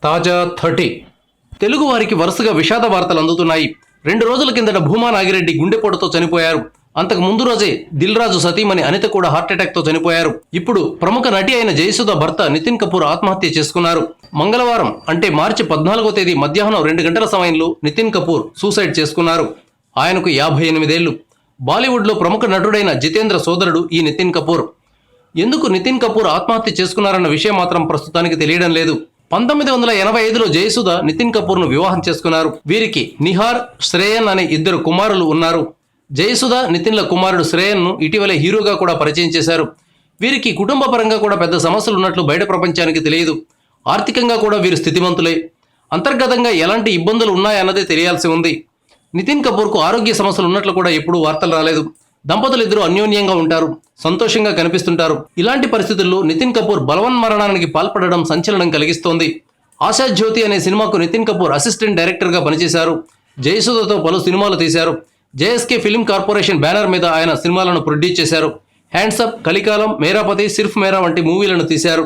తాజా 30 తెలుగు వారికి వరుసగా విషాద వార్తలు అందుతున్నాయి. 2 రోజుల కిందట భూమా నాగిరెడ్డి గుండెపోటుతో చనిపోయారు. అంతకు ముందు రోజే దిల్ రాజు సతీమణి అనిత కూడా హార్ట్అటాక్ తో చనిపోయారు. ఇప్పుడు ప్రముఖ నటి అయిన జయసుధ భర్త నితిన్ కపూర్ ఆత్మహత్య చేసుకున్నారు. మంగళవారం అంటే మార్చి 14వ తేదీ మధ్యాహ్నం 2 గంటల సమయంలో నితిన్ కపూర్ సూసైడ్ చేసుకున్నారు. ఆయనకు 58 ఏళ్లు. బాలీవుడ్ లో ప్రముఖ నటుడైన జితేంద్ర సోదరుడు ఈ నితిన్ కపూర్. ఎందుకు నితిన్ కపూర్ ఆత్మహత్య చేసుకున్నారన్న విషయం మాత్రం ప్రస్తుతానికి తెలియడం లేదు. 1985లో జయసుధ నితిన్ కపూర్ ను వివాహం చేసుకున్నారు. వీరికి నిహార్, శ్రేయన్ అనే 2 కుమారులు ఉన్నారు. జయసుధ నితిన్ల కుమారుడు శ్రేయన్ ను ఇటీవలే హీరోగా కూడా పరిచయం చేశారు. వీరికి కుటుంబ పరంగా కూడా పెద్ద సమస్యలు ఉన్నట్లు బయట ప్రపంచానికి తెలియదు. ఆర్థికంగా కూడా వీరు స్థితిమంతులే. అంతర్గతంగా ఎలాంటి ఇబ్బందులు ఉన్నాయన్నదే తెలియాల్సి ఉంది. నితిన్ కపూర్ కు ఆరోగ్య సమస్యలు ఉన్నట్లు కూడా ఎప్పుడూ వార్తలు రాలేదు. దంపతులు ఇద్దరు అన్యోన్యంగా ఉంటారు, సంతోషంగా కనిపిస్తుంటారు. ఇలాంటి పరిస్థితుల్లో నితిన్ కపూర్ బలవన్మరణానికి పాల్పడడం సంచలనం కలిగిస్తోంది. ఆశా జ్యోతి అనే సినిమాకు నితిన్ కపూర్ అసిస్టెంట్ డైరెక్టర్ గా పనిచేశారు. జయసుధతో పలు సినిమాలు తీశారు. జేఎస్కే ఫిల్మ్ కార్పొరేషన్ బ్యానర్ మీద ఆయన సినిమాలను ప్రొడ్యూస్ చేశారు. హ్యాండ్సప్, కలికాలం, మేరాపతి, సిర్ఫ్ మేరా వంటి మూవీలను తీశారు.